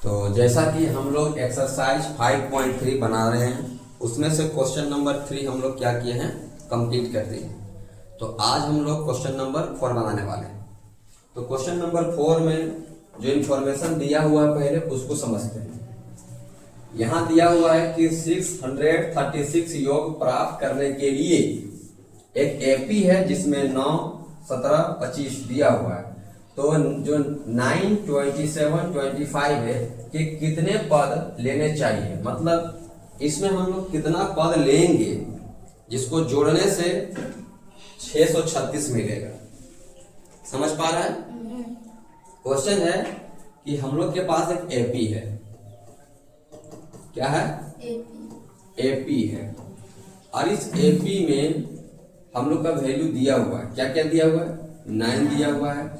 तो जैसा कि हम लोग एक्सरसाइज 5.3 बना रहे हैं, उसमें से क्वेश्चन नंबर 3 हम लोग क्या किए हैं, कंप्लीट कर दिए। तो आज हम लोग क्वेश्चन नंबर 4 बनाने वाले हैं। तो क्वेश्चन नंबर 4 में जो इन्फॉर्मेशन दिया हुआ है पहले उसको समझते हैं। यहाँ दिया हुआ है कि 636 योग प्राप्त करने के लिए एक एपी है जिसमें 9, 17, 25 दिया हुआ है। तो जो 9, 27, 25 है कि कितने पद लेने चाहिए, मतलब इसमें हम लोग कितना पद लेंगे जिसको जोड़ने से 636 मिलेगा। समझ पा रहा है? क्वेश्चन है कि हम लोग के पास एक एपी है। क्या है? एपी है। और इस एपी में हम लोग का वैल्यू दिया हुआ है। क्या क्या दिया हुआ है? 9 दिया हुआ है,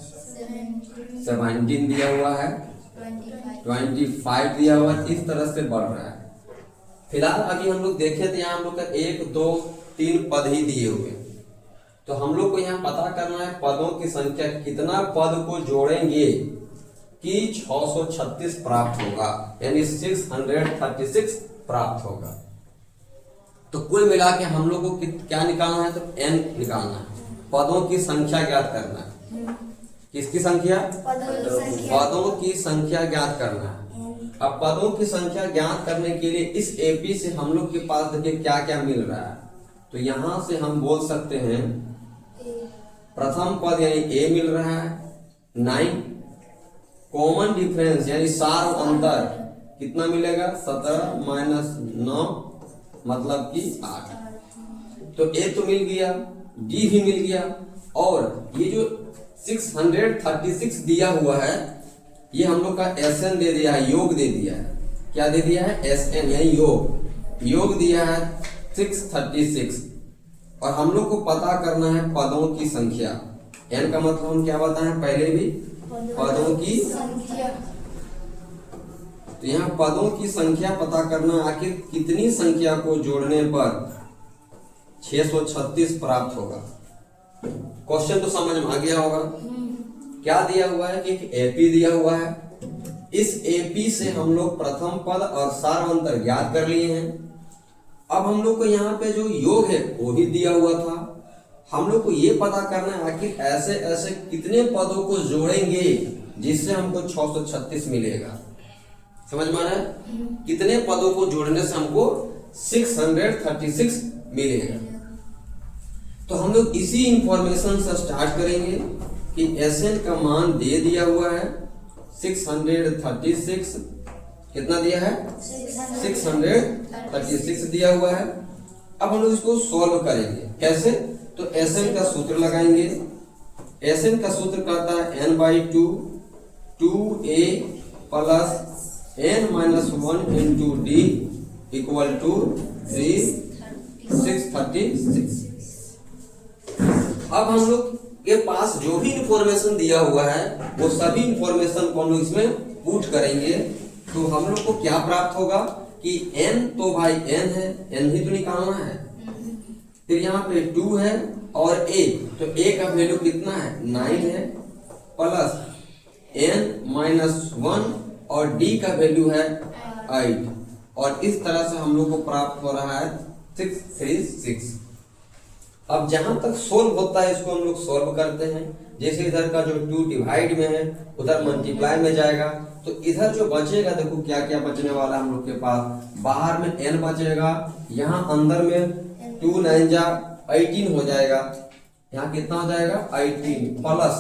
17 दिया हुआ है, 25 दिया हुआ है। इस तरह से बढ़ रहा है। फिलहाल अभी हम लोग देखें तो यहाँ हम लोग का 1, 2, 3 पद ही दिए हुए। तो हम लोग को यहाँ पता करना है पदों की संख्या, कितना पद को जोड़ेंगे कि 636 प्राप्त होगा, यानी 636 प्राप्त होगा। तो कुल मिला के हम लोग को क्या निकालना है? तो n निकालना है। पदों की संख्या ज्ञात करना है। किसकी संख्या? पदों की संख्या ज्ञात करना है। अब पदों की संख्या ज्ञात करने के लिए इस एपी से हम लोग के पास देखिए क्या क्या मिल रहा है। तो यहां से हम बोल सकते हैं प्रथम पद यानी a मिल रहा है 9, कॉमन डिफरेंस यानी सार अंतर कितना मिलेगा? 17 माइनस 9 मतलब कि 8। तो a तो मिल गया, d भी मिल गया, और ये जो 636 दिया हुआ है ये हम लोग का SN दे दिया है, योग दे दिया है। क्या दे दिया है? SN यानी योग दिया है 636। और हम लोग को पता करना है पदों की संख्या। n का मतलब हम क्या बताएं पहले भी, पदों की संख्या। तो यहाँ पदों की संख्या पता करना, आखिर कितनी संख्या को जोड़ने पर 636 प्राप्त होगा। क्वेश्चन तो समझ में आ गया होगा। क्या दिया हुआ है कि एपी दिया हुआ है। इस एपी से हम लोग प्रथम पद और सार अंतर ज्ञात कर लिए हैं। अब हम लोग को यहाँ पे जो योग है वो भी दिया हुआ था। हम लोग को ये पता करना है आखिर ऐसे ऐसे कितने पदों को जोड़ेंगे जिससे हमको 636 मिलेगा। समझ में आ रहा है? कितने पदों को जोड़ने से हमको 636 मिलेगा। तो हम लोग इसी इंफॉर्मेशन से स्टार्ट करेंगे कि SN का मान दे दिया हुआ है 636। कितना दिया है? 636 दिया हुआ है। अब हम लोग इसको सॉल्व करेंगे। कैसे? तो SN का सूत्र लगाएंगे। SN का सूत्र कहता है n/2 2a plus n-1 into d equal to 636। अब हम लोग के पास जो भी इंफॉर्मेशन दिया हुआ है वो सभी इंफॉर्मेशन को हम लोग इसमें पुट करेंगे। तो हम लोग को क्या प्राप्त होगा कि n तो भाई n है, n ही तो निकालना है। फिर यहाँ पे 2 है और a, तो a का वैल्यू कितना है? 9 है, प्लस n-1 और d का वैल्यू है 8। और इस तरह से हम लोग को प्राप्त हो रहा है 636। अब जहां तक सोल्व होता है इसको हम लोग सोल्व करते हैं। जैसे इधर का जो 2 डिवाइड में है उधर मल्टीप्लाई में जाएगा, तो इधर जो बचेगा देखो क्या क्या बचने वाला है हम लोग के पास। बाहर में n बचेगा, यहाँ अंदर में 2 9 जा 18 हो जाएगा। यहाँ कितना हो जाएगा? 18 प्लस,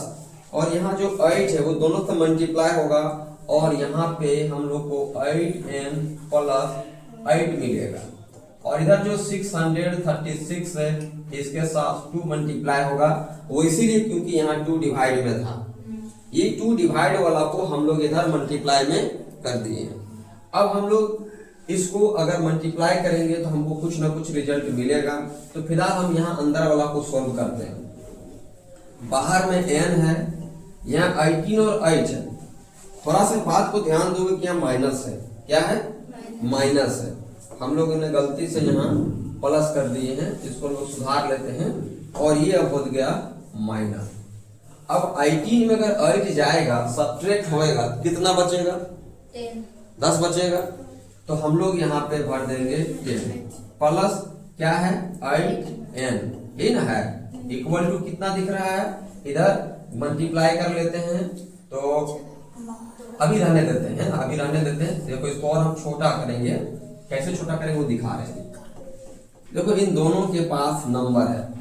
और यहाँ जो 8 है वो दोनों से मल्टीप्लाई होगा, और यहाँ पे हम लोग को 8n प्लस 8 मिलेगा। और इधर जो 636 है इसके साथ 2 मल्टीप्लाई होगा, वो इसीलिए क्योंकि यहाँ 2 डिवाइड में था। ये 2 डिवाइड वाला को हम लोग इधर मल्टीप्लाई में कर दिए हैं। अब हम लोग इसको अगर मल्टीप्लाई करेंगे तो हमको कुछ ना कुछ रिजल्ट मिलेगा। तो फिलहाल हम यहाँ अंदर वाला को सॉल्व करते हैं। बाहर में n है, यहाँ 18 और 8 है। थोड़ा सा बात को ध्यान दोगे कि यहाँ माइनस है। क्या है? माइनस है। हम लोगों ने गलती से यहाँ प्लस कर दिए हैं, इसको लोग सुधार लेते हैं, और ये अब हो गया माइनस। अब 18 में अगर 8 जाएगा सब्ट्रैक्ट होएगा कितना बचेगा? 10 बचेगा, तो हम लोग यहाँ पे भर देंगे 10 प्लस क्या है 8n, ये ना है, इक्वल टू कितना दिख रहा है, इधर मल्टीप्लाई कर लेते हैं, तो अभी रहने देते हैं, अभी रहने देते हैं। देखो इसको और हम छोटा करेंगे, कैसे छोटा करेंगे वो दिखा रहे हैं। देखो इन दोनों के पास नंबर है,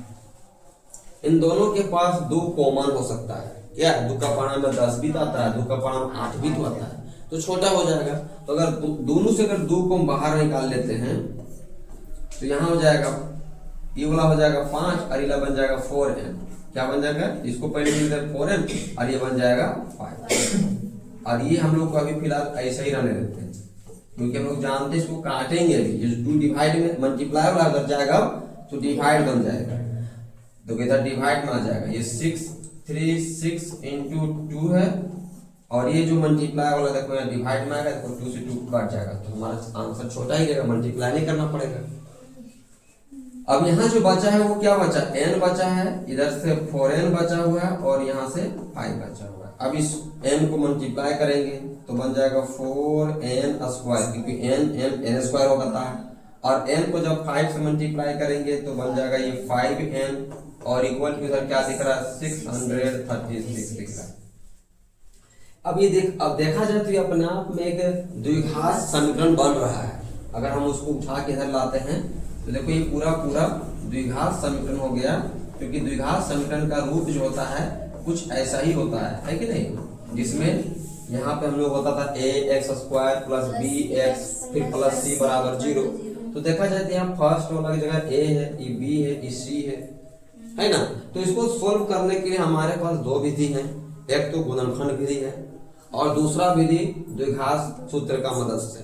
इन दोनों के पास 2 कॉमन हो सकता है, क्या 2 का परिणाम 10 भी तो आता है, 2 का परिणाम 8 भी तो आता है, तो छोटा हो जाएगा। तो अगर दोनों से अगर 2 को हम बाहर निकाल लेते हैं तो यहाँ हो जाएगा, ये वाला हो जाएगा 5 और ये बन जाएगा 4n, क्या बन जाएगा, इसको पहले लिखते हैं 4n और ये बन जाएगा 5, और ये हम लोग को अभी फिलहाल ऐसे ही रहने देते हैं, क्योंकि हम लोग जानते हैं इसको काटेंगे अभी, ये 2 डिवाइड में मल्टीप्लाई वाला अगर जाएगा तो डिवाइड बन जाएगा, तो इधर डिवाइड में आ जाएगा, ये 6 into 2 है, और ये जो मल्टीप्लाई वाला देखो यहाँ डिवाइड में आएगा, तो 2 से 2 कट जाएगा, तो हमारा आंसर छोटा ही रहेगा, मल्टीप्लाई नहीं करना पड़ेगा। अब यहाँ जो बचा है वो क्या बचा, n बचा है, इधर से 4n बचा हुआ है और यहाँ से 5 बचा हुआ है। अब इस n को मल्टीप्लाई करेंगे तो बन जाएगा 4n स्क्वायर, क्योंकि n स्क्वायर होता है, और n को जब 5 से मल्टीप्लाई करेंगे तो बन जाएगा ये 5n, और इक्वल टू इधर क्या दिख रहा है 636 दिख रहा है। अब ये अब देखा जाए तो ये अपने आप में एक द्विघात समीकरण बन रहा है। अगर हम उसको उठा के इधर लाते हैं तो देखो ये पूरा द्विघात समीकरण हो गया, क्योंकि द्विघात समीकरण का रूप जो होता है कुछ ऐसा ही होता है कि नहीं, जिसमें यहाँ पे हम लोग होता था ax स्क्वायर प्लस bx फिर प्लस c बराबर 0। तो देखा जाए तो यहाँ फर्स्ट वाला की जगह a है, ये b है, ये c है ना। तो इसको सोल्व करने के लिए हमारे पास 2 विधि हैं, एक तो गुणनखंड विधि है और दूसरा विधि द्विघात सूत्र का मदद से।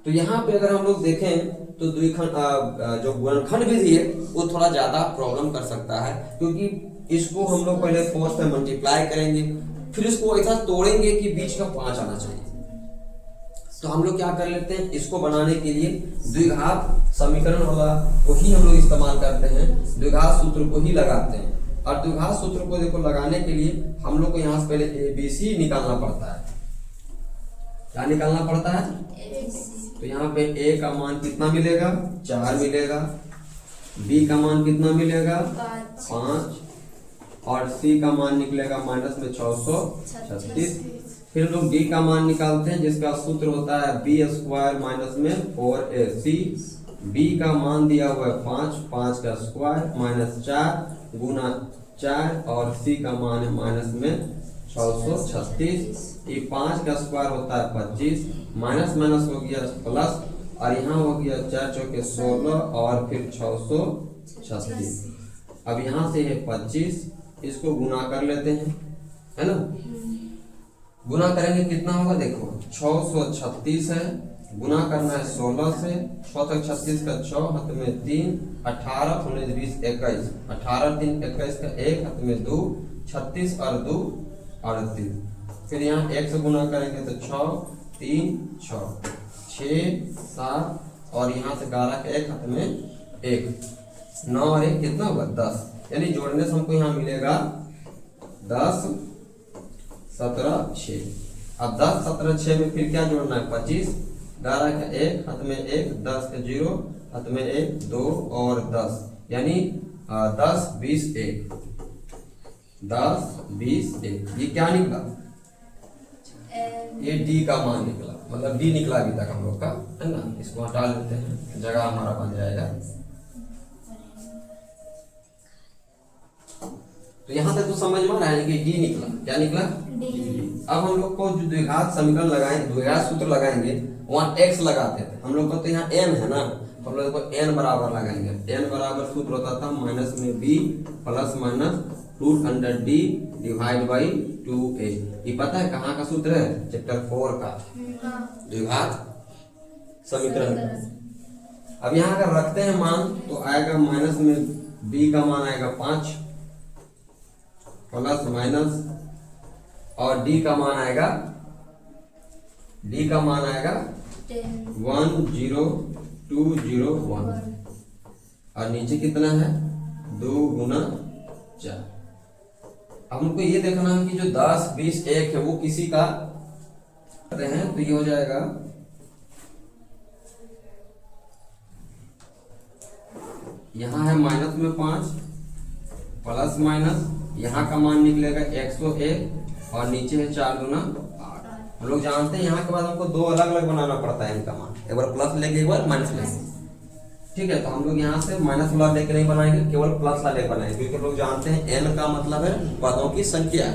तो यहाँ पे अगर हम लोग देखें तो जो गुणनखंड विधि है वो थोड़ा ज्यादा प्रॉब्लम कर सकता है, क्योंकि इसको हम लोग पहले 4 से मल्टीप्लाई करेंगे, फिर इसको ऐसा तोड़ेंगे कि बीच का 5 आना चाहिए। तो हम लोग क्या कर लेते हैं, इसको बनाने के लिए द्विघात समीकरण वाला को ही हम लोग इस्तेमाल करते हैं, द्विघात सूत्र को ही लगाते हैं। और द्विघात सूत्र को देखो लगाने के लिए हम लोग को यहाँ से पहले ABC निकालना पड़ता है। क्या निकालना पड़ता है, तो यहाँ पे A का मान कितना मिलेगा 4 मिलेगा, B का मान कितना मिलेगा 5, और C का मान निकलेगा माइनस में 636। फिर लोग D का मान निकालते हैं, जिसका सूत्र होता है b स्क्वायर माइनस में 4ac। B का मान दिया हुआ है 5 का स्क्वायर माइनस 4 गुना 4, और C का मान है माइनस में 636। ये 5 का स्क्वायर होता है 25, माइनस माइनस हो गया प्लस, और यहाँ हो गया 4 चौके 16 और फिर 636। अब यहाँ से है 25, इसको गुना कर लेते हैं, है ना। गुना करेंगे कितना होगा, देखो 636 है, गुना करना है 16 से, 6 तक 36 का 6 हाथ में 3, 18 19 20 21, 18 3 21 का 1 हाथ में 2, 36 और 2 38। फिर यहाँ 1 से गुना करेंगे तो 6 3 6 6 7, और यहाँ से 11 का 1 हाथ में 1, 9 और 1 कितना होगा 10, यानी जोड़ने से हमको यहाँ मिलेगा 10 17 6। अब 10 17 6 में फिर क्या जोड़ना है 25, 11 का 1 हाथ में 1, 10 का 0 हाथ में 1 2 और 10, यानी 10 20 1, 10 20 1। ये क्या निकला, ये D का मान निकला, मतलब D निकला अभी तक हम लोग का, है ना। इसको हटा लेते हैं, जगह हमारा बन जाएगा। तो यहाँ तक तो समझ में आ रहा है कि D निकला, क्या निकला D। अब हम लोग को जो द्विघात समीकरण लगाएंगे, द्विघात सूत्र लगाएंगे, वहाँ x लगाते थे हम लोग को, तो यहाँ n है ना, तो हम लोग को n बराबर लगाएंगे। n बराबर सूत्र होता था माइनस में b plus minus root under d divide by 2a। ये पता है कहाँ का सूत्र है, चैप्टर 4 का द्विघात समीकरण का। अब यहाँ अगर रखते हैं मान तो आएगा माइनस में b का मान आएगा 5 प्लस माइनस, और d का मान आएगा 10201, और नीचे कितना है 2 गुना 4। अब हमको ये देखना है कि जो 10 20 1 है वो किसी का करते हैं तो ये हो जाएगा यहाँ है माइनस में 5 प्लस माइनस, यहाँ का मान निकलेगा 101 और नीचे है 4 दूना 8। हम लोग जानते हैं यहाँ के बाद हमको दो अलग अलग बनाना पड़ता है इनका मान, एक बार प्लस लेके एक बार माइनस लेंगे। ठीक है, तो हम लोग यहाँ से माइनस वाला लेके नहीं बनाएंगे, केवल प्लस वाला लेके बनाएंगे, क्योंकि हम लोग जानते हैं n का मतलब है पदों की संख्या,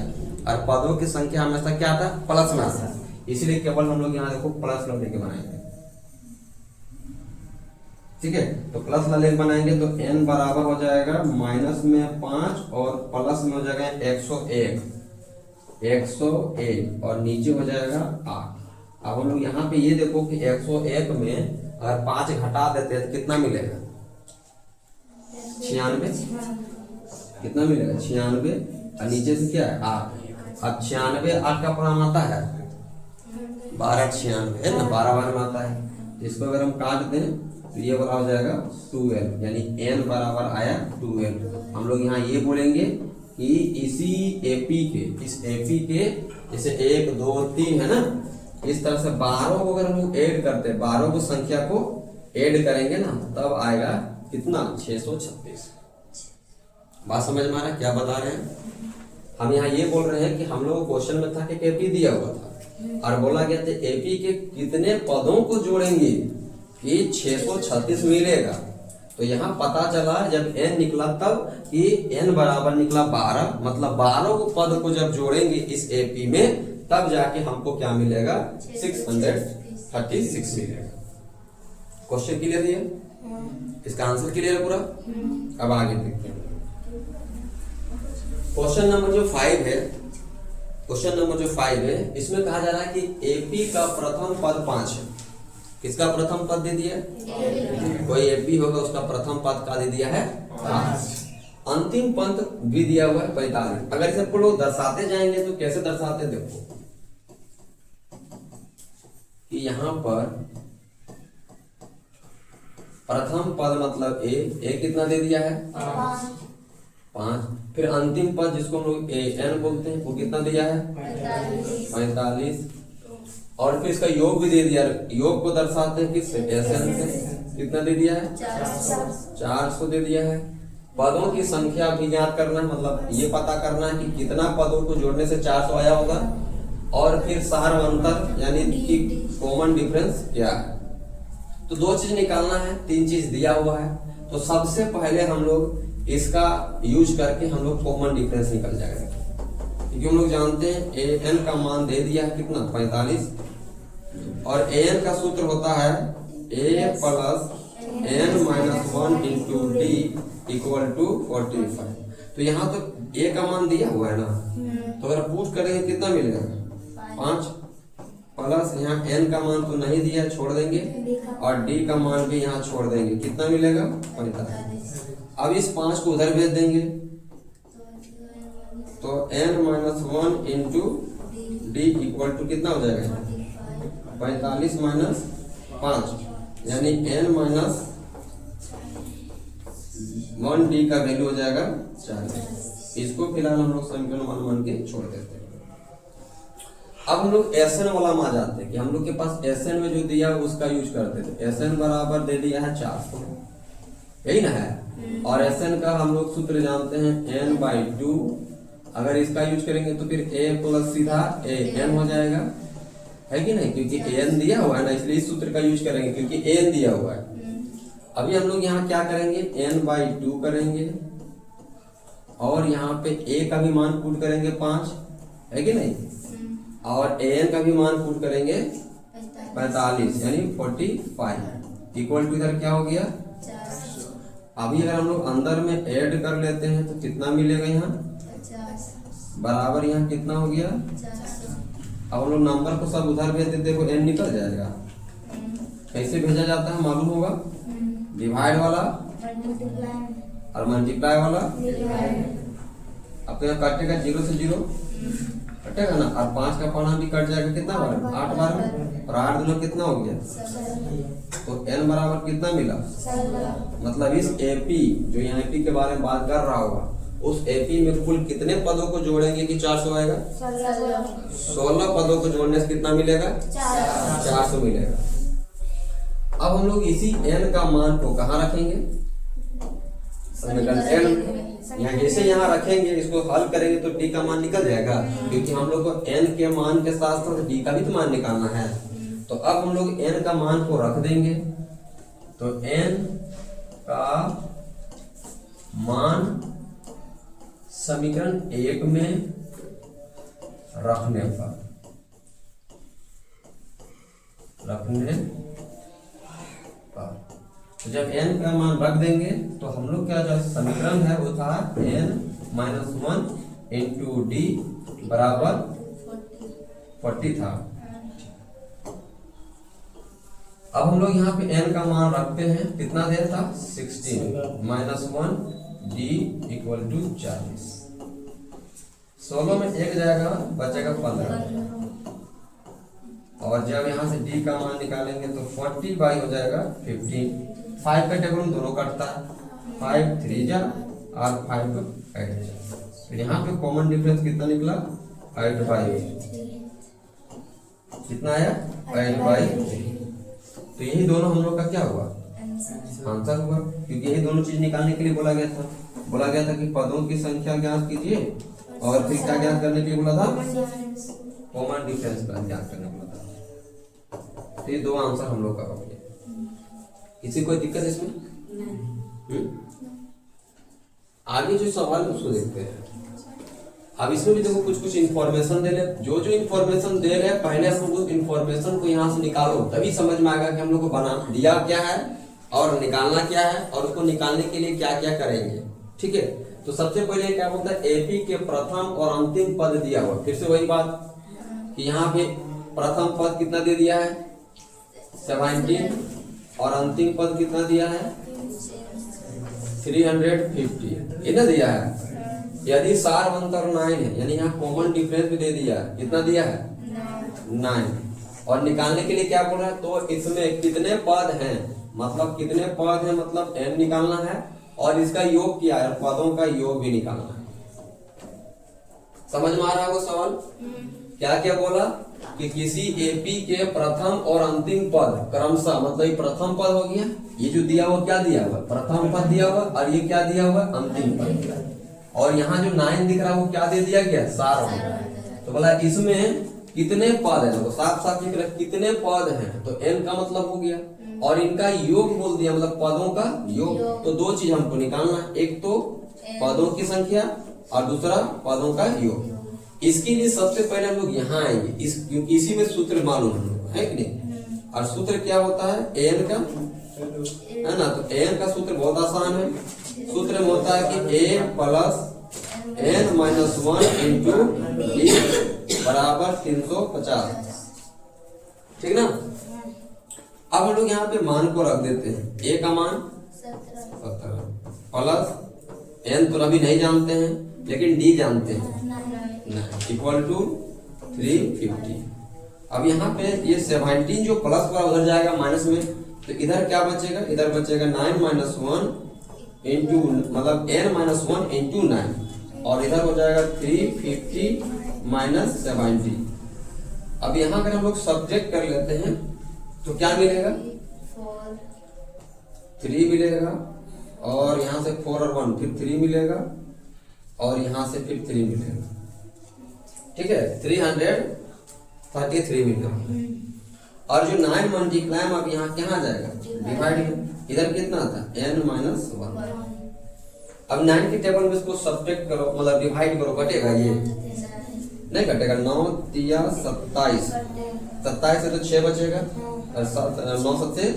और पदों की संख्या हमेशा क्या आता है, प्लस में आता है, इसलिए केवल हम लोग यहाँ देखो प्लस वाला लेके बनाएंगे। ठीक है, तो प्लस वाला लेके बनाएंगे तो n बराबर हो जाएगा माइनस में 5 और प्लस में हो जाएगा 101 और नीचे हो जाएगा 8। अब हम लोग यहाँ पे ये देखो कि 101 में अगर 5 घटा देते हैं तो कितना मिलेगा, 96। कितना मिलेगा, 96, और नीचे से क्या है 8। अब 96 8 का परिणाम आता है 1296 है ना, 12 बार में आता है। इसको अगर हम काट दें तो ये वाला हो जाएगा 12, यानी n बराबर आया 12। हम लोग यहाँ ये बोलेंगे कि इसी एपी के, इस एपी के जैसे 1 2 3 है ना, इस तरह से 12 को अगर हम लोग ऐड करते हैं, 12 को संख्या को ऐड करेंगे ना, तब आएगा कितना, 636। बात समझ में आ रहा है क्या बता रहे हैं हम? यहाँ ये बोल रहे हैं कि हम लोग क्वेश्चन में था कि एपी दिया हुआ था और बोला गया था एपी के कितने पदों को जोड़ेंगे कि 636 मिलेगा। तो यहाँ पता चला जब n निकला तब कि n बराबर निकला 12, मतलब 12 को पद को जब जोड़ेंगे इस एपी में तब जाके हमको क्या मिलेगा, 636 मिलेगा। क्वेश्चन क्लियर है, इसका आंसर क्लियर है पूरा। अब आगे देखते हैं क्वेश्चन नंबर जो 5 है। क्वेश्चन नंबर जो 5 है इसमें कहा जा रहा है कि एपी का प्रथम पद 5 है। किसका प्रथम पद दे दिया, कोई एपी होगा उसका प्रथम पद का दे दिया है 5। अंतिम पद भी दिया हुआ है 45। अगर इसे हम लोग दर्शाते जाएंगे तो कैसे दर्शाते, देखो कि यहाँ पर प्रथम पद मतलब ए कितना दे दिया है 5। फिर अंतिम पद जिसको हम लोग एन बोलते हैं वो कितना दिया है 45। और फिर इसका योग भी दे दिया, योग को दर्शाते हैं किससे, एसएन से, कितना दे दिया है 400 दे दिया है। पदों की संख्या भी ज्ञात करना है, मतलब ये पता करना है कि कितना पदों को जोड़ने से 400 आया होगा, और फिर सार अंतर यानी कि कॉमन डिफरेंस क्या है। तो दो चीज निकालना है, 3 चीज दिया हुआ है। तो सबसे पहले हम लोग इसका यूज करके हम लोग कॉमन डिफरेंस निकल जाएगा, क्योंकि हम लोग जानते हैं ए एन का मान दे दिया है कितना 45, और ए एन का सूत्र होता है a plus n minus 1 into d equal to 45। तो यहाँ तो ए का मान दिया हुआ है ना, तो अगर पुट करेंगे कितना मिलेगा 5, प्लस यहाँ एन का मान तो नहीं दिया है छोड़ देंगे, और डी का मान भी यहाँ छोड़ देंगे, कितना मिलेगा 45। अब इस 5 को उधर भेज देंगे तो n minus 1 into d equal to कितना हो जाएगा 45 माइनस 5, यानी n माइनस 1 डी का वैल्यू हो जाएगा 40। इसको फिलहाल हम लोग समीकरण मान के छोड़ देते हैं। अब हम लोग एसएन वाला में आ जाते हैं कि हम लोग के पास एसएन में जो दिया उसका यूज करते थे। एसएन बराबर दे दिया है 400, यही ना है, और एसएन का हम लोग सूत्र जानते हैं n/2। अगर इसका यूज करेंगे तो फिर a प्लस सीधा a n हो जाएगा, है कि नहीं, क्योंकि an दिया हुआ है ना, इसलिए इस सूत्र का यूज करेंगे क्योंकि n दिया हुआ है। अभी हम लोग यहाँ क्या करेंगे, n/2 करेंगे, और यहाँ पे a का भी मान पुट करेंगे 5, है कि नहीं, और an का भी मान पुट करेंगे 45 यानी 45 इक्वल टू इधर क्या हो गया। अभी अगर हम लोग अंदर में ऐड कर लेते हैं तो कितना मिलेगा, यहाँ बराबर यहाँ कितना हो गया। अब हम लोग नंबर को सब उधर भेज देते, देखो n निकल जाएगा। कैसे भेजा जाता है मालूम होगा, डिवाइड वाला और मल्टीप्लाई वाला। अब तो यहाँ कटेगा 0 से 0 कटेगा ना, और 5 का पाना भी कट जाएगा, कितना बार 8 बार में, और 8 दूना कितना हो गया, तो n बराबर कितना मिला। मतलब इस एपी जो यहाँ एपी के बारे में बात कर रहा होगा उस एपी में कुल कितने पदों को जोड़ेंगे कि 400 आएगा? 16 पदों को जोड़ने से कितना मिलेगा? 400 मिलेगा। अब हम लोग इसी n का मान को कहाँ रखेंगे? समीकरण n यहाँ जैसे यहाँ रखेंगे, इसको हल करेंगे तो d का मान निकल जाएगा, क्योंकि हम लोग को n के मान के साथ साथ d का भी तो मान निकालना है। तो अब हम लोग n का मान को रख देंगे, तो n का मान समीकरण 1 में रखने पर तो जब n का मान रख देंगे तो हम लोग क्या जो समीकरण है वो था n-1 इंटू डी बराबर 40 था। अब हम लोग यहाँ पे n का मान रखते हैं, कितना देर था? 16 -1 d इक्वल टू 40। 16 में 1 जाएगा, बचेगा 15। और जब यहाँ से d का मान निकालेंगे तो 40 बाई हो जाएगा 15। 5 का टेबल में दोनों कटता है, 5 3 जा और 5 8 जा। फिर यहाँ पे कॉमन डिफरेंस कितना निकला? 8 बाई कितना आया? 8 बाई 3। तो यही दोनों हम लोग का क्या हुआ? आंसर हुआ, क्योंकि यही दोनों चीज निकालने के लिए बोला गया था कि पदों की संख्या ज्ञात कीजिए और फिर क्या ज्ञात करने के लिए बोला था? कॉमन डिफरेंस का ज्ञात करने बोला था। तो ये दो आंसर हम लोग का हो गया। किसी कोई दिक्कत इसमें? आगे जो सवाल है उसको देखते हैं। अब इसमें भी देखो कुछ इंफॉर्मेशन दे रहे, जो इंफॉर्मेशन दे रहे हैं पहले से उस इंफॉर्मेशन को यहाँ से निकालो, तभी समझ में आएगा कि हम लोग को बना दिया क्या है और निकालना क्या है और उसको निकालने के लिए क्या क्या करेंगे। ठीक है, तो सबसे पहले क्या बोलता है? एपी के प्रथम और अंतिम पद दिया हुआ। फिर से वही बात कि यहाँ पे प्रथम पद कितना दे दिया है? 17 और अंतिम पद कितना दिया है? 350 कितना दिया है। यदि सार अंतर 9 है, यानी यहाँ कॉमन डिफरेंस भी दे दिया है, कितना दिया है? 9। और निकालने के लिए क्या बोल रहा है? तो इसमें कितने पद हैं, मतलब कितने पद हैं, मतलब n निकालना है और इसका योग क्या है, पदों का योग भी निकालना है। समझ में आ रहा है वो सवाल? क्या क्या बोला कि किसी एपी के प्रथम और अंतिम पद क्रमशः, मतलब ये प्रथम पद हो गया, ये जो दिया हुआ क्या दिया हुआ? प्रथम पद दिया हुआ, और ये क्या दिया हुआ? अंतिम पद। और यहाँ जो 9 दिख रहा है वो क्या दे दिया गया? सार। तो बोला इसमें कितने पद है, तो साफ साफ लिख रहे कितने पद हैं, तो n का मतलब हो गया, और इनका योग बोल दिया, मतलब पदों का योग। तो दो चीज हमको निकालना, एक तो पदों की संख्या और दूसरा पदों का योग। इसके लिए सबसे पहले हम लोग यहाँ आएंगे, क्योंकि इसी में सूत्र मालूम है कि नहीं। और सूत्र क्या होता है? an का है ना, तो an का सूत्र बहुत आसान है। सूत्र में होता है कि a plus n-1 into D बराबर 350। ठीक ना। अब हम लोग यहाँ पे मान को रख देते हैं। a का मान 17 प्लस n तो अभी नहीं जानते हैं, लेकिन d जानते हैं, इक्वल टू 350। अब यहाँ पे ये 17 जो प्लस वाला उधर जाएगा माइनस में, तो इधर क्या बचेगा? इधर बचेगा 9-1 इंटू, मतलब n-1 इंटू 9, और इधर हो जाएगा 350 माइनस 70। अब यहाँ अगर हम लोग सब्जेक्ट कर लेते हैं तो क्या मिलेगा? 3 मिलेगा, और यहाँ से 4 और 1 फिर 3 मिलेगा, और यहाँ से फिर 3 मिलेगा। ठीक है, 333 मिलेगा। और जो 9 मल्टीप्लाई अब यहाँ क्या जाएगा? डिवाइड में। इधर कितना था? n-1। अब 9 के टेबल में इसको सब्ट्रैक्ट करो, मतलब डिवाइड करो, कटेगा? ये नहीं कटेगा। 9 तिया 27, 27 से तो 6 बचेगा, और 9 7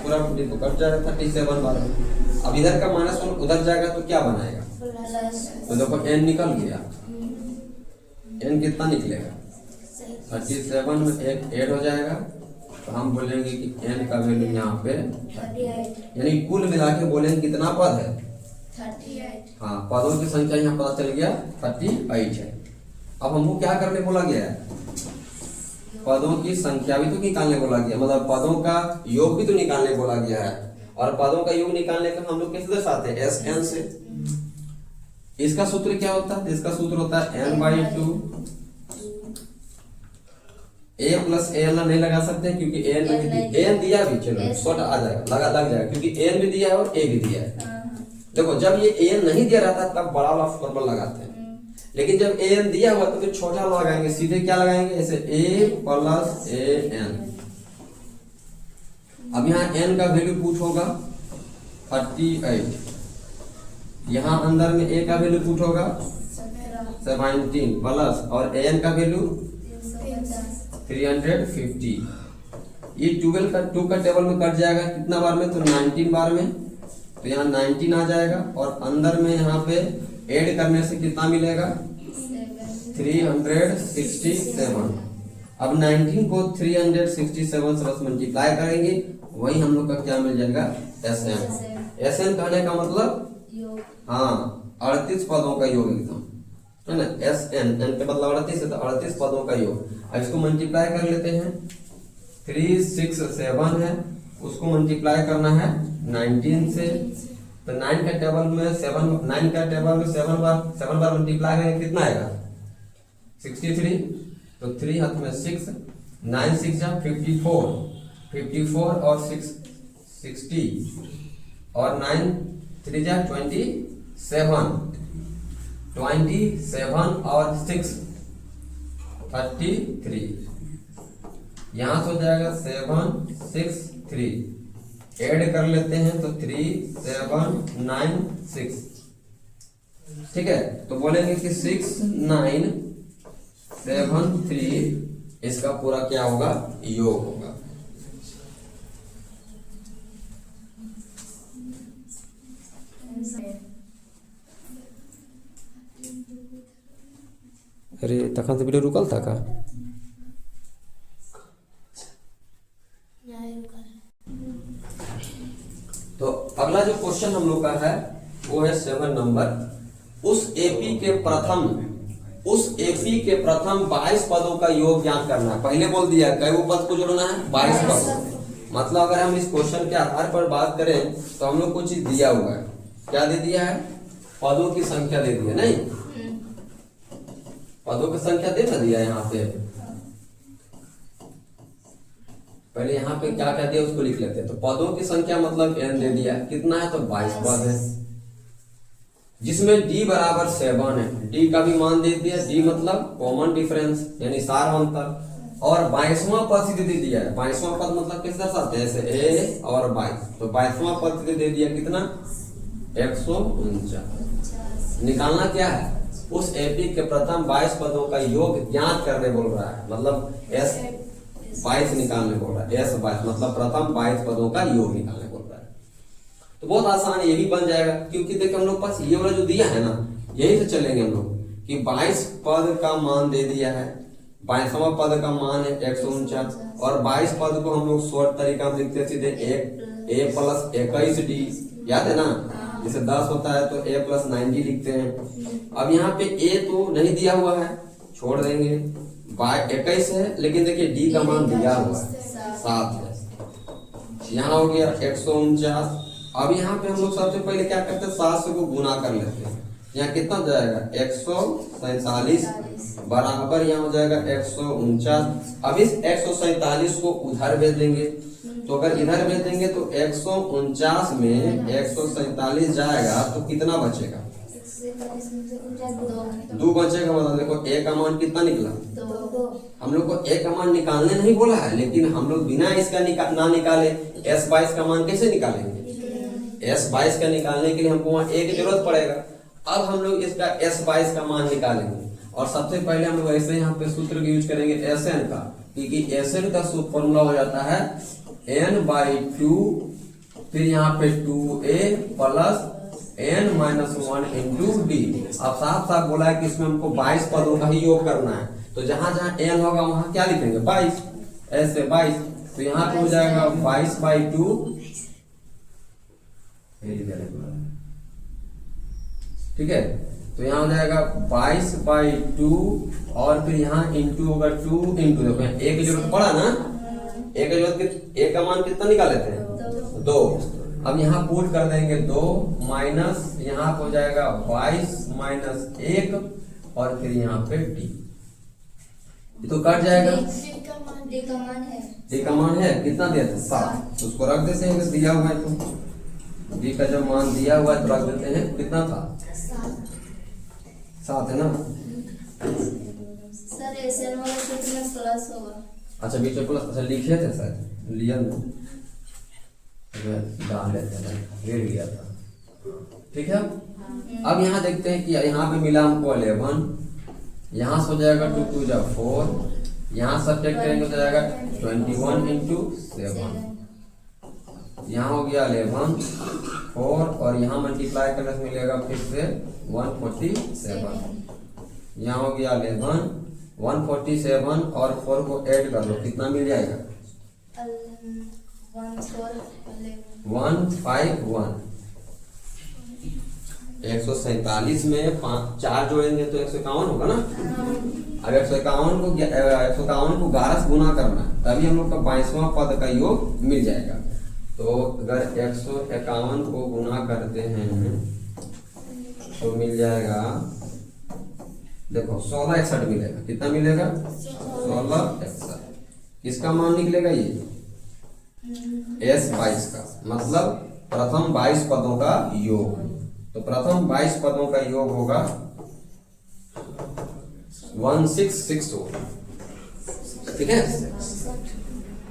पूरा को कट जाएगा 37 बार। अब इधर का -1 उधर जाएगा तो क्या बनाएगा? तो देखो n निकल गया। n कितना निकलेगा? 37 में एक ऐड हो जाएगा, तो हम बोलेंगे कि n का वैल्यू यहाँ पे 38, यानी कुल मिला के बोलेंगे कितना पद है? 38। हाँ, पदों की संख्या यहाँ पता चल गया 38 है। अब हमको क्या करने बोला गया है? पदों की संख्या भी तो निकालने बोला गया, मतलब पदों का योग भी तो निकालने बोला गया है। और पदों का योग निकालने का हम लोग कैसे दर्शाते हैं? SN से। इसका सूत्र क्या होता है? इसका सूत्र होता है n/2। a प्लस an नहीं लगा सकते क्योंकि an दिया भी, चलो शॉर्ट आ जाएगा, लग जाएगा क्योंकि an भी दिया है और a भी दिया है। देखो जब ये an नहीं दिया रहता तब बड़ा वाला फॉर्मूला लगाते हैं, लेकिन जब an दिया हुआ तो फिर छोटा लगाएंगे, सीधे क्या लगाएंगे, ऐसे a प्लस an। अब यहाँ n का वैल्यू पुट होगा 38, यहाँ अंदर में a का वैल्यू पुट होगा 17 प्लस और an का वैल्यू 350। ये 12 का 2 का टेबल में कट जाएगा कितना बार में, तो 19 बार में, तो यहाँ 19 आ जाएगा और अंदर में यहाँ पे ऐड करने से कितना मिलेगा 367। अब 19 को 367 से बस मल्टीप्लाई करेंगे, वही हम लोग का क्या मिल जाएगा SN। SN कहने का मतलब हाँ 38 पदों का योग एकदम है ना। SN n के मतलब 38 है तो 38 पदों का योग। अब इसको मल्टीप्लाई कर लेते हैं, 367 है, उसको मल्टीप्लाई करना है 19 से, तो 9 का टेबल में 7 बार मल्टीप्लाई करेंगे कितना आएगा 63, तो 3 हाथ में 6, 9 6 जा 54 और 6 60 और 9 3 जा 27 और 6 33। यहाँ से हो जाएगा 7 6 3, ऐड कर लेते हैं तो 3 7 9 6, ठीक है। तो बोलेंगे कि 6 9 7 3 इसका पूरा क्या होगा योग होगा। अरे तखन से वीडियो रुकल था का? तो अगला जो क्वेश्चन हम लोग का है वो है 7 नंबर। उस एपी के प्रथम 22 पदों का योग ज्ञात करना है। पहले बोल दिया कई पद को जोड़ना है 22 पद। मतलब अगर हम इस क्वेश्चन के आधार पर बात करें तो हम लोग को चीज दिया हुआ है, क्या दे दिया है, पदों की संख्या दे दी है, नहीं पदों की संख्या दे ना दिया यहाँ पे। पहले यहाँ पे क्या क्या दिया उसको लिख लेते हैं। तो पदों की संख्या मतलब n दे दिया, कितना है तो 22 पद है, जिसमें d बराबर 7 है। d का भी मान दे दिया, d मतलब कॉमन डिफरेंस यानी सार अंतर। और 22वां पद दे दिया है। 22वां पद मतलब किस दर्शाते हैं, ऐसे a और 22, तो 22वां पद दे दिया कितना 149। निकालना क्या है, उस एपी के प्रथम 22 पदों का योग ज्ञात करने बोल रहा है, मतलब S 22 निकालने बोल रहा है। S 22 मतलब प्रथम 22 पदों का योग निकालने बोल रहा है। तो बहुत आसान ये भी बन जाएगा, क्योंकि देखिए हम लोग पास ये वाला जो दिया है ना, यही से चलेंगे हम लोग कि 22 पद का मान दे दिया है, 22वां पद का मान है 149 और 22 पद को हम लोग शॉर्ट तरीका में लिखते सीधे a प्लस 21d, याद है ना, जैसे 10 होता है तो a प्लस 9d लिखते हैं। अब यहाँ पे a तो नहीं दिया हुआ है, छोड़ देंगे, 21 है, लेकिन देखिए d का मान दिया हुआ है 7 है। यहाँ हो गया 149। अब यहाँ पे हम लोग सबसे पहले क्या करते हैं, 7 से को गुना कर लेते हैं। यहाँ कितना हो जाएगा 147 बराबर यहाँ हो जाएगा 149। अब इस 147 को उधर भेज देंगे, तो अगर इधर भेज देंगे तो 149 में 147 जाएगा तो कितना बचेगा, 2 बचेगा। मतलब देखो a का मान कितना निकला, हम लोग को a का मान निकालने नहीं बोला है, लेकिन हम लोग बिना इसका ना निकाले S 22 का मान कैसे निकालेंगे। S 22 का निकालने के लिए हमको वहाँ a की जरूरत पड़ेगा। अब हम लोग इसका S 22 का मान निकालेंगे, और सबसे पहले हम लोग ऐसे यहाँ पे सूत्र यूज करेंगे Sn का, क्योंकि Sn का फॉर्मूला हो जाता है n/2, फिर यहाँ पे 2a plus n-1 into d। अब साफ साफ बोला है कि इसमें हमको 22 पदों का ही योग करना है, तो जहां जहां n होगा वहां क्या लिखेंगे 22, ऐसे 22, तो यहाँ पे हो जाएगा 22/2, ठीक है। तो यहाँ हो जाएगा 22/2 और फिर यहाँ इंटू होगा 2 इंटू, देखो एक की जरूरत पड़ा ना, एक का मान कितना निकाल लेते हैं 2, अब यहाँ पुट कर देंगे 2 माइनस यहाँ हो जाएगा 22 माइनस 1 और फिर यहाँ पे डी, तो कट जाएगा। डी का मान है कितना दिया था 7, तो उसको रख देते हैं, दिया हुआ है तो डी का जब मान दिया हुआ है तो रख देते हैं, कितना था 7 है ना सर। SN वाला सूत्र में प्लस होगा। अच्छा बीच में प्लस, अच्छा लिखे थे शायद, लिया ना डाल लेते हैं, ले लिया था, ठीक है। अब यहाँ देखते हैं कि यहाँ पे मिला हमको 11, यहाँ से हो जाएगा 2 2 जा 4, यहाँ सब्ट्रैक्ट करेंगे तो जाएगा 21 इंटू 7, यहाँ हो गया 11 4 और यहाँ मल्टीप्लाई करने से मिलेगा फिर से 147, यहाँ हो गया 11 147 और 4 को ऐड कर लो, कितना मिल जाएगा 151। 147 में 4 जोड़ेंगे तो 151 होगा ना। अब 151 को 11 से गुना करना है, तभी हम लोग का 22वां पद का योग मिल जाएगा। तो अगर 151 को गुना करते हैं तो मिल जाएगा, देखो 1661 मिलेगा, कितना मिलेगा 1661, इसका मान निकलेगा ये S22 का, मतलब प्रथम 22 पदों का योग। तो प्रथम 22 पदों का योग होगा 1661, ठीक है।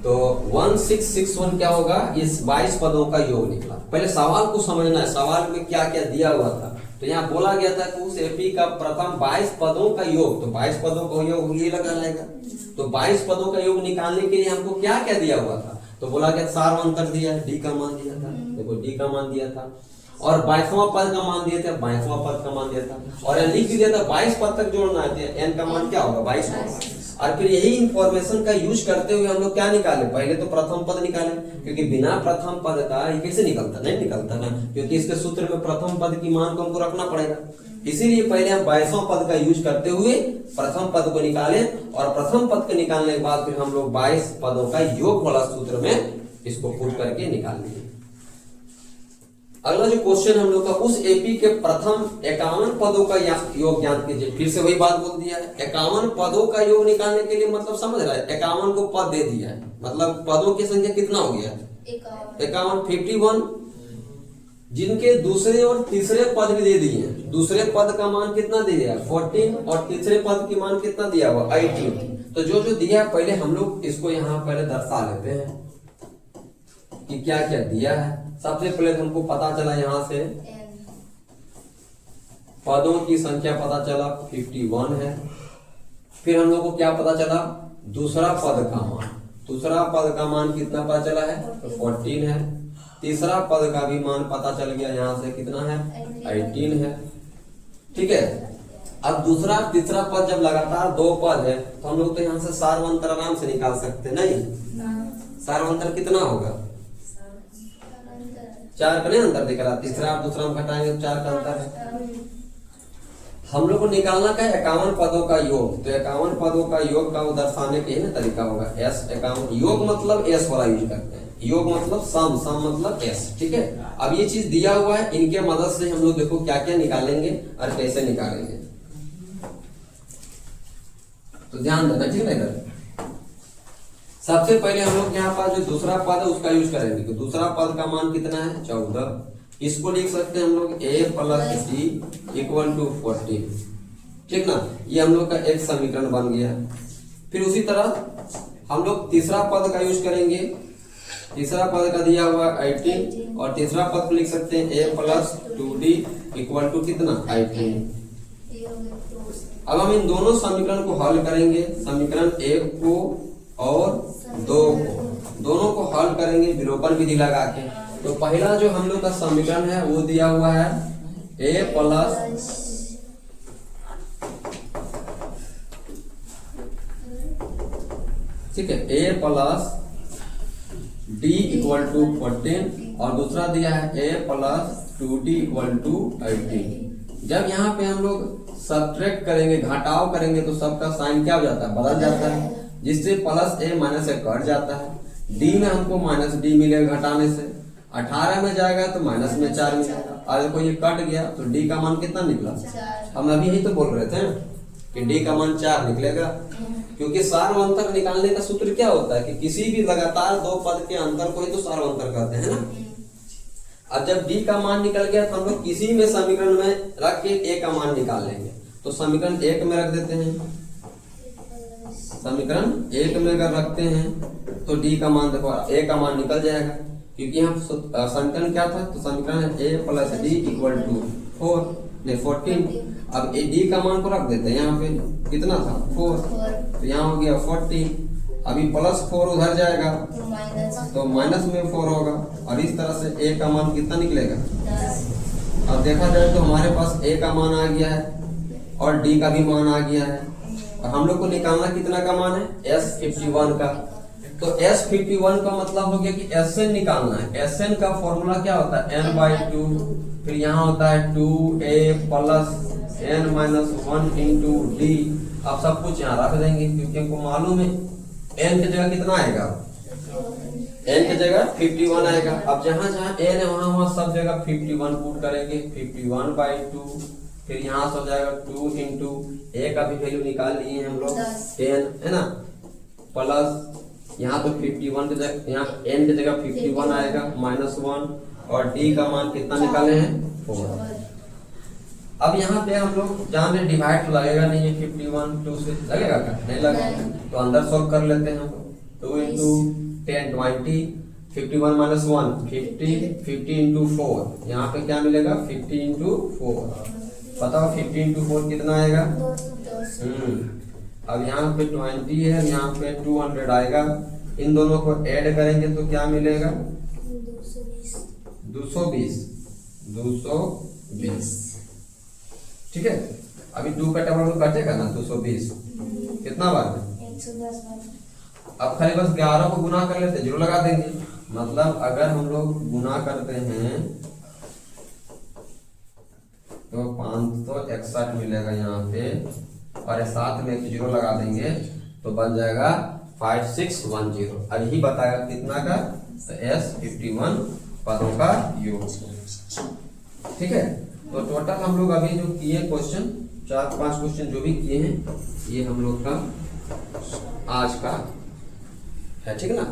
तो 1661 क्या होगा, इस 22 पदों का योग निकला। पहले सवाल को समझना है, सवाल में क्या क्या दिया हुआ था। तो यहाँ बोला गया था कि उस एपी का प्रथम 22 पदों का योग, तो 22 पदों का योग ये लगा रहेगा। तो 22 पदों का योग निकालने के लिए हमको क्या क्या दिया हुआ था, तो बोला गया सार्वंतर दिया, डी का मान दिया था, देखो डी का मान दिया था, और 22वां पद का मान दिया था, 22वां पद का मान दिया था, और लिख दिया था 22 पद तक जोड़ना है, एन का मान क्या होगा 22 होगा। और फिर यही इंफॉर्मेशन का यूज करते हुए हम लोग क्या निकाले, पहले तो प्रथम पद निकाले, क्योंकि बिना प्रथम पद का ये कैसे निकलता, नहीं निकलता ना, क्योंकि इसके सूत्र में प्रथम पद की मान को हमको रखना पड़ेगा। इसीलिए पहले हम 22वां पद का यूज करते हुए प्रथम पद को निकाले, और प्रथम पद को निकालने के बाद फिर हम लोग 22 पदों का योग वाला सूत्र में इसको पुट करके निकाल लिए। अगला जो क्वेश्चन हम लोग का, उस एपी के प्रथम 51 पदों का योग ज्ञात कीजिए। फिर से वही बात बोल दिया है, 51 पदों का योग निकालने के लिए मतलब समझ रहा है, 51 को पद दे दिया है, मतलब पदों की संख्या कितना हो गया 51, 51, जिनके दूसरे और तीसरे पद भी दे दिए हैं। दूसरे पद का मान कितना दिया 14 और तीसरे पद की मान कितना दिया हुआ 18। तो जो जो दिया पहले हम लोग इसको यहाँ पहले दर्शा लेते हैं कि क्या क्या दिया है। सबसे पहले हमको पता चला यहाँ से पदों की संख्या पता चला 51 है। फिर हम लोग को क्या पता चला, दूसरा पद का मान, दूसरा पद का मान कितना पता चला है तो 14 है। तीसरा पद का भी मान पता चल गया, यहाँ से कितना है 18 है, ठीक है। अब दूसरा तीसरा पद जब लगातार 2 पद है तो हम लोग तो यहाँ से सार्वंतर आराम से निकाल सकते नहीं। सार्वंतर कितना होगा 4 का नहीं अंतर दिख रहा, तीसरा और दूसरा हम घटाएंगे तो 4 का अंतर है। हम लोग को निकालना का 51 पदों का योग, तो 51 पदों का योग का दर्शाने के ना तरीका होगा S 51। योग मतलब S वाला यूज करते हैं, योग मतलब सम, सम मतलब S, ठीक है। अब ये चीज दिया हुआ है, इनके मदद से हम लोग देखो क्या क्या निकालेंगे और कैसे निकालेंगे, तो ध्यान देना, ठीक है। इधर सबसे पहले हम लोग यहाँ पर जो दूसरा पद है उसका यूज करेंगे। तो दूसरा पद का मान कितना है 14, इसको लिख सकते हैं हम लोग a plus d equal to 14, ठीक ना। ये हम लोग का एक समीकरण बन गया। फिर उसी तरह हम लोग तीसरा पद का यूज करेंगे। तीसरा पद का दिया हुआ 18 और तीसरा पद को लिख सकते हैं a plus 2d equal to कितना 18। अब हम इन दोनों समीकरण को हल करेंगे, समीकरण 1 को और 2 को, दोनों को हल करेंगे विलोपन विधि लगा के। तो पहला जो हम लोग का समीकरण है वो दिया हुआ है a प्लस ठीक है a plus d equal to 14 और दूसरा दिया है a plus 2d equal to 18। जब यहाँ पे हम लोग सब्ट्रैक्ट करेंगे, घटाव करेंगे, तो सबका साइन क्या हो जाता है बदल जाता है, जिससे plus a minus a cut जाता है। d में हमको माइनस d मिलेगा घटाने से, 18 में जाएगा तो माइनस में 4 मिलेगा। अगर कोई ये कट गया तो डी का मान कितना निकला? 4। हम अभी यही तो बोल रहे थे कि डी का मान 4 निकलेगा, क्योंकि सार्वंतर निकालने का सूत्र क्या होता है कि किसी भी लगातार दो पद के अंतर को ही तो सार्वंतर कहते हैं ना। अब जब डी का मान निकल गया तो हम लोग किसी में समीकरण में रख के ए का मान निकाल लेंगे। तो समीकरण 1 में रख देते हैं, समीकरण 1 में अगर रखते हैं तो डी का मान देखो ए का मान निकल जाएगा, क्योंकि यहाँ समीकरण क्या था? तो समीकरण ए प्लस डी इक्वल टू 14। अब ए डी का मान को रख देते हैं, यहाँ पे कितना था? 4, तो यहाँ हो गया 40। अभी +4 उधर जाएगा तो माइनस में 4 होगा, और इस तरह से ए का मान कितना निकलेगा? 10। अब देखा जाए तो हमारे पास ए का मान आ गया है और डी का भी मान आ गया है, और हम लोग को निकालना कितना का मान है? S51 का। तो S51 का मतलब हो गया कि Sn निकालना है। Sn का फॉर्मूला क्या होता है? n/2, फिर यहाँ होता है 2a plus n minus 1 into D. अब सब कुछ यहाँ रख देंगे, क्योंकि हमको मालूम है n की जगह कितना आएगा? n की जगह 51 आएगा। अब जहाँ जहाँ n है वहाँ वहाँ सब जगह 51 पुट करेंगे। 51/2, फिर यहाँ से हो जाएगा 2 इंटू ए का भी वैल्यू निकाल लिए हम लोग 10 है ना, प्लस यहाँ तो 51 की जगह, यहाँ n की जगह 51 आएगा -1, और d का मान कितना निकाले हैं? 4। अब यहाँ पे हम लोग जहाँ पे डिवाइड तो लगेगा नहीं है, 51 2 से लगेगा क्या? नहीं लगेगा, तो अंदर सॉल्व कर लेते हैं हम लोग। 2 इंटू 10 20, 51 माइनस 1 50, 50 इंटू 4, यहाँ पे क्या मिलेगा? 50 इंटू 4। बताओ 50 इंटू 4 कितना आएगा? अब यहाँ पे 20 है, यहाँ पे 200 आएगा। इन दोनों को ऐड करेंगे तो क्या मिलेगा? 220। ठीक है, अभी 2 का टेबल कटेगा ना, 220 कितना बार में? 110 बार। अब खाली बस 11 को गुना कर लेते, जीरो लगा देंगे। मतलब अगर हम लोग गुना करते हैं तो 561 मिलेगा यहाँ पे, और साथ में एक जीरो लगा देंगे तो बन जाएगा 5610। अब यही बताएगा कितना का? तो S51 पदों का योग। ठीक है, तो टोटल हम लोग अभी जो किए क्वेश्चन, 4-5 क्वेश्चन जो भी किए हैं, ये हम लोग का आज का है। ठीक है ना।